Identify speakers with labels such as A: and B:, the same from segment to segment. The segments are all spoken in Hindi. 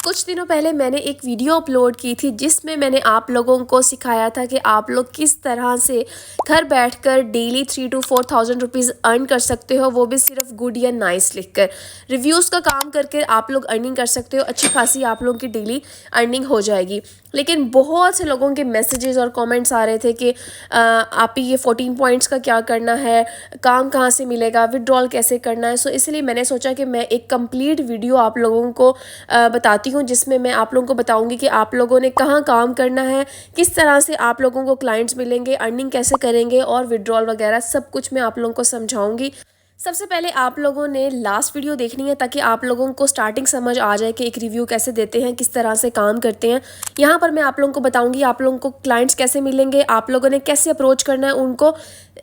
A: कुछ दिनों पहले मैंने एक वीडियो अपलोड की थी जिसमें मैंने आप लोगों को सिखाया था कि आप लोग किस तरह से घर बैठकर daily 3 to 4 thousand rupees earn कर सकते हो, वो भी सिर्फ गुड या नाइस लिखकर। रिव्यूज़ का काम करके आप लोग अर्निंग कर सकते हो, अच्छी खासी आप लोगों की डेली अर्निंग हो जाएगी। लेकिन बहुत से लोगों के मैसेजेस और कमेंट्स आ रहे थे कि आप ही ये 14 पॉइंट्स का क्या करना है, काम कहाँ से मिलेगा, विड्रॉल कैसे करना है। सो इसलिए मैंने सोचा कि मैं एक कंप्लीट वीडियो आप लोगों को बताती हूँ जिसमें मैं आप लोगों को बताऊंगी कि आप लोगों ने कहाँ काम करना है, किस तरह से आप लोगों को क्लाइंट्स मिलेंगे, अर्निंग कैसे करेंगे और विड्रॉल वगैरह सब कुछ मैं आप लोगों को समझाऊंगी। सबसे पहले आप लोगों ने लास्ट वीडियो देखनी है ताकि आप लोगों को स्टार्टिंग समझ आ जाए कि एक रिव्यू कैसे देते हैं, किस तरह से काम करते हैं। यहाँ पर मैं आप लोगों को बताऊंगी आप लोगों को क्लाइंट्स कैसे मिलेंगे, आप लोगों ने कैसे अप्रोच करना है उनको,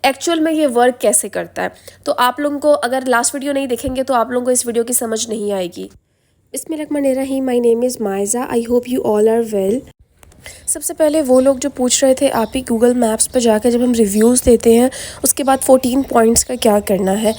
A: एक्चुअल में ये वर्क कैसे करता है। तो आप लोगों को अगर लास्ट वीडियो नहीं देखेंगे तो आप लोगों को इस वीडियो की समझ नहीं आएगी। बिस्मिल्लाहिर्रहमानिर्रहीम, my name is Maiza, I hope you all are well. सबसे पहले वो लोग जो पूछ रहे थे आप ही गूगल मैप्स पर जाकर जब हम रिव्यूज़ देते हैं उसके बाद 14 पॉइंट्स का क्या करना है,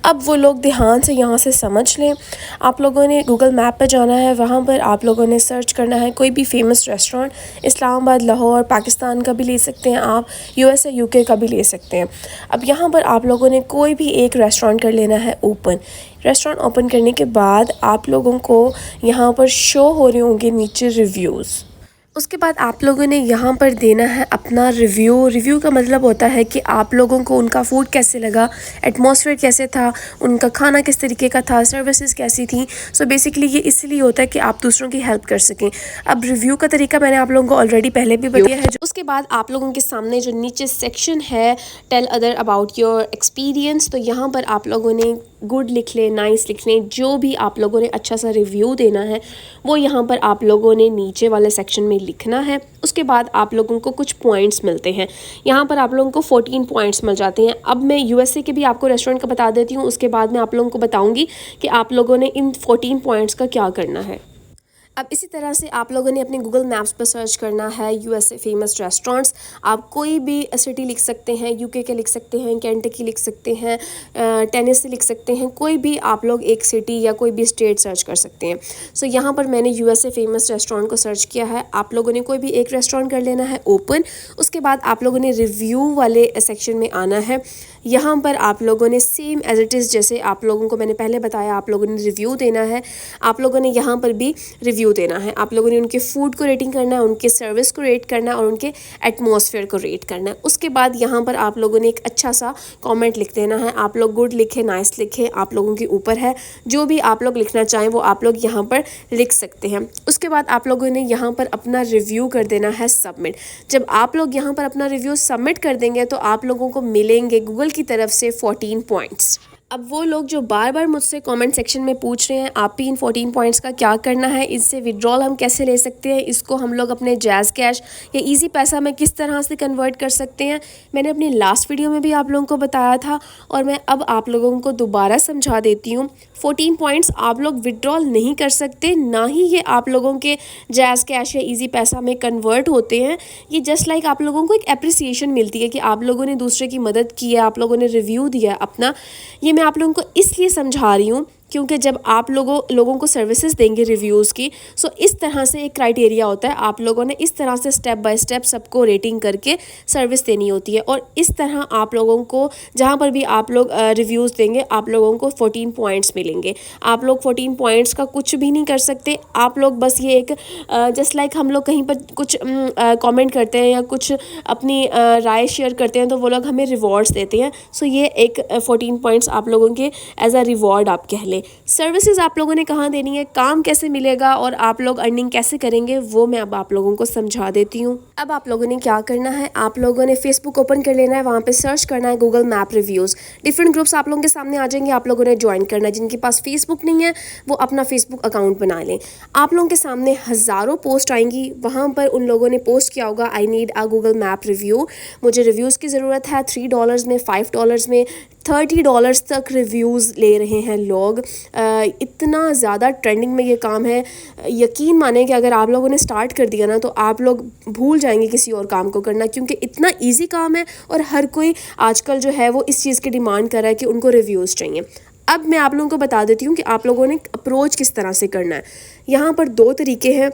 A: अब वो लोग ध्यान से यहाँ से समझ लें। आप लोगों ने गूगल मैप पर जाना है, वहाँ पर आप लोगों ने सर्च करना है कोई भी फेमस रेस्टोरेंट, इस्लामाबाद, लाहौर, पाकिस्तान का भी ले सकते हैं आप, USA UK का भी ले सकते हैं। अब यहाँ पर आप लोगों ने कोई भी एक रेस्टोरेंट कर लेना है ओपन। रेस्टोरेंट ओपन करने के बाद आप लोगों को यहाँ पर शो हो रहे होंगे नीचे रिव्यूज़। उसके बाद आप लोगों ने यहाँ पर देना है अपना रिव्यू का मतलब होता है कि आप लोगों को उनका फूड कैसे लगा, एटमॉस्फेयर कैसे था, उनका खाना किस तरीके का था, सर्विसेज कैसी थी। सो बेसिकली ये इसलिए होता है कि आप दूसरों की हेल्प कर सकें। अब रिव्यू का तरीका मैंने आप लोगों को ऑलरेडी पहले भी बताया है। उसके बाद आप लोगों के सामने जो नीचे सेक्शन है tell other about your experience, तो यहाँ पर आप लोगों ने गुड लिख लें, नाइस लिख लें, जो भी आप लोगों ने अच्छा सा रिव्यू देना है वो यहाँ पर आप लोगों ने नीचे वाले सेक्शन में लिखना है। उसके बाद आप लोगों को कुछ पॉइंट्स मिलते हैं, यहाँ पर आप लोगों को 14 पॉइंट्स मिल जाते हैं। अब मैं USA के भी आपको रेस्टोरेंट का बता देती हूँ, उसके बाद मैं आप लोगों को बताऊँगी कि आप लोगों ने इन 14 पॉइंट्स का क्या करना है। अब इसी तरह से आप लोगों ने अपने गूगल मैप्स पर सर्च करना है USA फेमस रेस्टोरेंट्स। आप कोई भी सिटी लिख सकते हैं, UK के लिख सकते हैं, केंटकी लिख सकते हैं, टेनेसी लिख सकते हैं, कोई भी आप लोग एक सिटी या कोई भी स्टेट सर्च कर सकते हैं। सो यहाँ पर मैंने USA फेमस रेस्टोरेंट को सर्च किया है। आप लोगों ने कोई भी एक रेस्टोरेंट कर लेना है ओपन। उसके बाद आप लोगों ने रिव्यू वाले सेक्शन में आना है। यहाँ पर आप लोगों ने सेम एज इट इज़ जैसे आप लोगों को मैंने पहले बताया आप लोगों ने रिव्यू देना है, आप लोगों ने यहाँ पर भी रिव्यू देना है। आप लोगों ने उनके फूड को रेटिंग करना है, उनके सर्विस को रेट करना है और उनके एटमॉस्फेयर को रेट करना है। उसके बाद यहाँ पर आप लोगों ने एक अच्छा सा कमेंट लिख देना है। आप लोग गुड लिखे, नाइस लिखे, आप लोगों के ऊपर है, जो भी आप लोग लिखना चाहें वो आप लोग यहाँ पर लिख सकते हैं। उसके बाद आप लोगों ने यहाँ पर अपना रिव्यू कर देना है सबमिट। जब आप लोग यहाँ पर अपना रिव्यू सबमिट कर देंगे तो आप लोगों को मिलेंगे गूगल की तरफ से 14 पॉइंट्स। अब वो लोग जो बार बार मुझसे कमेंट सेक्शन में पूछ रहे हैं आप भी इन 14 पॉइंट्स का क्या करना है, इससे विड्रॉल हम कैसे ले सकते हैं, इसको हम लोग अपने जैज़ कैश या इजी पैसा में किस तरह से कन्वर्ट कर सकते हैं, मैंने अपनी लास्ट वीडियो में भी आप लोगों को बताया था और मैं अब आप लोगों को दोबारा समझा देती हूँ। 14 पॉइंट्स आप लोग विड्रॉल नहीं कर सकते, ना ही ये आप लोगों के जैज़ कैश या इजी पैसा में कन्वर्ट होते हैं। ये जस्ट लाइक आप लोगों को एक एप्रिसिएशन मिलती है कि आप लोगों ने दूसरे की मदद की है, आप लोगों ने रिव्यू दिया अपना। ये मैं आप लोगों को इसलिए समझा रही हूँ क्योंकि जब आप लोगों को सर्विसेज देंगे रिव्यूज़ की, सो इस तरह से एक क्राइटेरिया होता है, आप लोगों ने इस तरह से स्टेप बाय स्टेप सबको रेटिंग करके सर्विस देनी होती है। और इस तरह आप लोगों को जहाँ पर भी आप लोग रिव्यूज़ देंगे आप लोगों को 14 पॉइंट्स मिलेंगे। आप लोग 14 पॉइंट्स का कुछ भी नहीं कर सकते, आप लोग बस ये एक जस्ट लाइक हम लोग कहीं पर कुछ कमेंट करते हैं या कुछ अपनी राय शेयर करते हैं तो वो लोग हमें रिवॉर्ड्स देते हैं। सो ये एक 14 पॉइंट्स आप लोगों के एज अ रिवॉर्ड आप कह लें। सर्विसेज आप लोगों ने कहाँ देनी है, काम कैसे मिलेगा और आप लोग अर्निंग कैसे करेंगे वो मैं अब आप लोगों को समझा देती हूँ। अब आप लोगों ने क्या करना है, आप लोगों ने फेसबुक ओपन कर लेना है, वहाँ पे सर्च करना है Google map reviews. Different groups आप लोगों के सामने आ जाएंगे, आप लोगों ने ज्वाइन करना है। जिनके पास फेसबुक नहीं है वो अपना फेसबुक अकाउंट बना लें। आप लोगों के सामने हज़ारों पोस्ट आएंगी, वहाँ पर उन लोगों ने पोस्ट किया होगा I need a Google map review, मुझे रिव्यूज़ की ज़रूरत है। $3 में, $5 में, $30 तक रिव्यूज़ ले रहे हैं लोग। इतना ज़्यादा ट्रेंडिंग में ये काम है। यकीन माने कि अगर आप लोगों ने स्टार्ट कर दिया ना तो आप लोग भूल जाएंगे किसी और काम को करना, क्योंकि इतना इजी काम है और हर कोई आजकल जो है वो इस चीज़ की डिमांड कर रहा है कि उनको रिव्यूज़ चाहिए। अब मैं आप लोगों को बता देती हूँ कि आप लोगों ने अप्रोच किस तरह से करना है। यहाँ पर 2 तरीके हैं,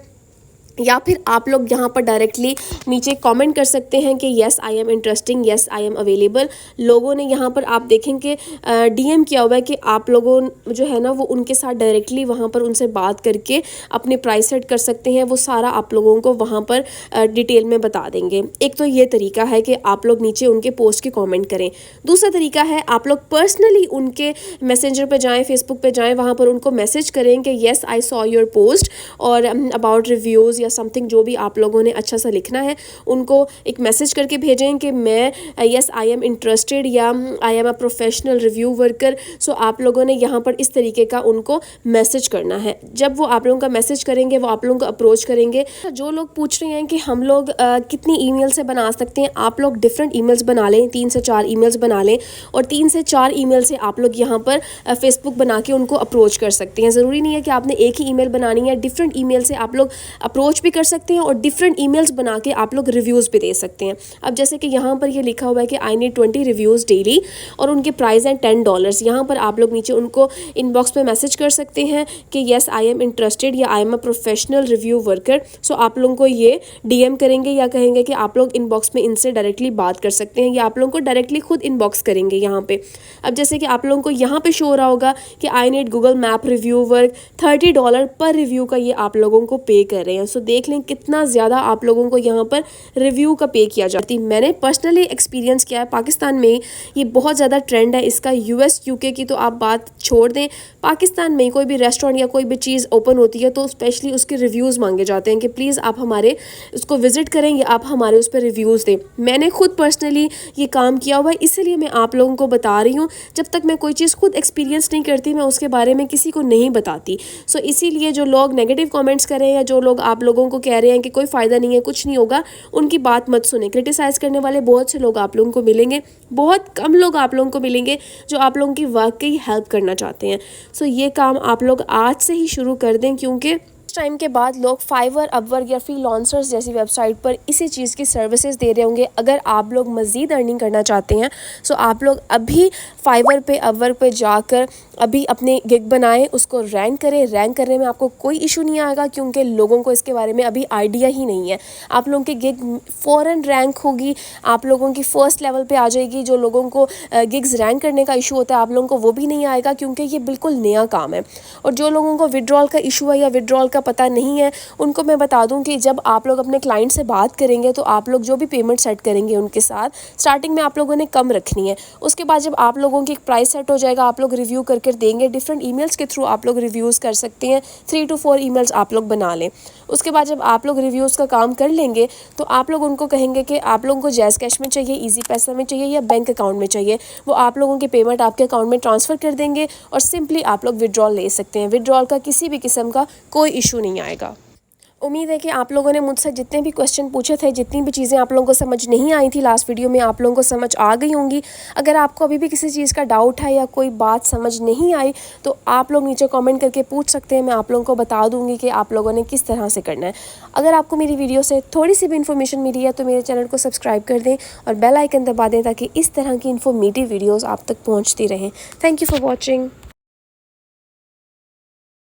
A: या फिर आप लोग यहाँ पर डायरेक्टली नीचे कमेंट कर सकते हैं कि yes I am interesting, yes I am available. लोगों ने यहाँ पर आप देखेंगे डीएम किया हुआ है कि आप लोगों जो है ना वो उनके साथ डायरेक्टली वहाँ पर उनसे बात करके अपने प्राइस सेट कर सकते हैं। वो सारा आप लोगों को वहाँ पर डिटेल में बता देंगे। एक तो ये तरीका है कि आप लोग नीचे उनके पोस्ट के कॉमेंट करें। दूसरा तरीका है आप लोग पर्सनली उनके मैसेंजर पर जाएँ, फेसबुक पर जाएँ, वहाँ पर उनको मैसेज करें कि yes I saw your post और अबाउट रिव्यूज़ या समथिंग जो भी आप लोगों ने अच्छा सा लिखना है, उनको एक मैसेज करके भेजें कि मैं यस आई एम इंटरेस्टेड या I am a professional review worker. So आप लोगों ने यहाँ पर इस तरीके का उनको मैसेज करना है। जब वो आप लोगों का मैसेज करेंगे वो आप लोगों को अप्रोच करेंगे। जो लोग पूछ रहे हैं कि हम लोग कितनी ईमेल से बना सकते हैं, आप लोग डिफरेंट ईमेल्स बना लें, 3 से 4 ईमेल्स बना लें और 3 से 4 ईमेल से आप लोग यहाँ पर फेसबुक बना के उनको अप्रोच कर सकते हैं। ज़रूरी नहीं है कि आपने एक ही ईमेल बनानी है, डिफरेंट ईमेल से आप लोग अप्रोच भी कर सकते हैं और डिफरेंट ईमेल्स बना के आप लोग रिव्यूज़ भी दे सकते हैं। अब जैसे कि यहाँ पर ये लिखा हुआ है कि आई नीड 20 रिव्यूज़ डेली और उनके प्राइस हैं $10। यहाँ पर आप लोग नीचे उनको इनबॉक्स में मैसेज कर सकते हैं कि येस आई एम इंटरेस्टेड या I am a professional review worker. So आप लोगों को ये डीएम करेंगे या कहेंगे कि आप लोग इनबॉक्स में इनसे डायरेक्टली बात कर सकते हैं या आप लोगों को डायरेक्टली खुद इनबॉक्स करेंगे यहाँ पे। अब जैसे कि आप लोगों को यहाँ पे शो हो रहा होगा कि I need Google map review work, $30 पर रिव्यू का ये आप लोगों को पे कर रहे हैं। सो देख लें कितना ज़्यादा आप लोगों को यहाँ पर रिव्यू का पे किया जाती है। मैंने पर्सनली एक्सपीरियंस किया है, पाकिस्तान में ये बहुत ज़्यादा ट्रेंड है इसका। यूएस यूके की तो आप बात छोड़ दें, पाकिस्तान में कोई भी रेस्टोरेंट या कोई भी चीज़ ओपन होती है तो स्पेशली उसके रिव्यूज़ मांगे जाते हैं कि प्लीज़ आप हमारे उसको विज़िट करें या आप हमारे उस पर रिव्यूज़ दें। मैंने खुद पर्सनली ये काम किया हुआ है, इसलिए मैं आप लोगों को बता रही हूँ। जब तक मैं कोई चीज़ खुद एक्सपीरियंस नहीं करती मैं उसके बारे में किसी को नहीं बताती। सो इसीलिए जो लोग नेगेटिव कमेंट्स करें या जो लोग आप लोगों को कह रहे हैं कि कोई फ़ायदा नहीं है, कुछ नहीं होगा, उनकी बात मत सुने। क्रिटिसाइज़ करने वाले बहुत से लोग आप लोगों को मिलेंगे, बहुत कम लोग आप लोगों को मिलेंगे जो आप लोगों की वाकई हेल्प करना चाहते हैं। सो ये काम आप लोग आज से ही शुरू कर दें, क्योंकि टाइम के बाद लोग फाइवर, अपवर्क या फ्रीलांसर्स जैसी वेबसाइट पर इसी चीज़ की सर्विसेज दे रहे होंगे। अगर आप लोग मज़ीद अर्निंग करना चाहते हैं सो आप लोग अभी फाइवर पे, अपवर्क पे जाकर अभी अपने गिग बनाएं, उसको रैंक करें। रैंक करने में आपको कोई इशू नहीं आएगा क्योंकि लोगों को इसके बारे में अभी आइडिया ही नहीं है। आप लोगों की गिग फ़ौरन रैंक होगी, आप लोगों की फ़र्स्ट लेवल पे आ जाएगी। जो लोगों को गिग्स रैंक करने का इशू होता है आप लोगों को वो भी नहीं आएगा क्योंकि ये बिल्कुल नया काम है। और जो लोगों को विड्रॉल का इशू है या विड्रॉल का पता नहीं है उनको मैं बता दूं कि जब आप लोग अपने क्लाइंट से बात करेंगे तो आप लोग जो भी पेमेंट सेट करेंगे उनके साथ स्टार्टिंग में आप लोगों ने कम रखनी है। उसके बाद जब आप लोगों की एक प्राइस सेट हो जाएगा आप लोग रिव्यू करके देंगे। डिफरेंट ईमेल्स के थ्रू आप लोग रिव्यूज़ कर सकते हैं, 3 to 4 ईमेल्स आप लोग बना लें। उसके बाद जब आप लोग रिव्यूज़ का काम कर लेंगे तो आप लोग उनको कहेंगे कि आप लोगों को जैज़ कैश में चाहिए, ईजी पैसा में चाहिए या बैंक अकाउंट में चाहिए। वो आप लोगों की पेमेंट आपके अकाउंट में ट्रांसफ़र कर देंगे और सिंपली आप लोग विड्रॉल ले सकते हैं। विड्रॉल का किसी भी किस्म का कोई इशू नहीं आएगा। उम्मीद है कि आप लोगों ने मुझसे जितने भी क्वेश्चन पूछे थे, जितनी भी चीज़ें आप लोगों को समझ नहीं आई थी लास्ट वीडियो में, आप लोगों को समझ आ गई होंगी। अगर आपको अभी भी किसी चीज़ का डाउट है या कोई बात समझ नहीं आई तो आप लोग नीचे कमेंट करके पूछ सकते हैं। मैं आप लोगों को बता दूंगी कि आप लोगों ने किस तरह से करना है। अगर आपको मेरी वीडियो से थोड़ी सी भी इन्फॉर्मेशन मिली है तो मेरे चैनल को सब्सक्राइब कर दें और बेल आइकन दबा दें ताकि इस तरह की इन्फॉर्मेटिव वीडियोज़ आप तक पहुँचती रहें। Thank you for watching.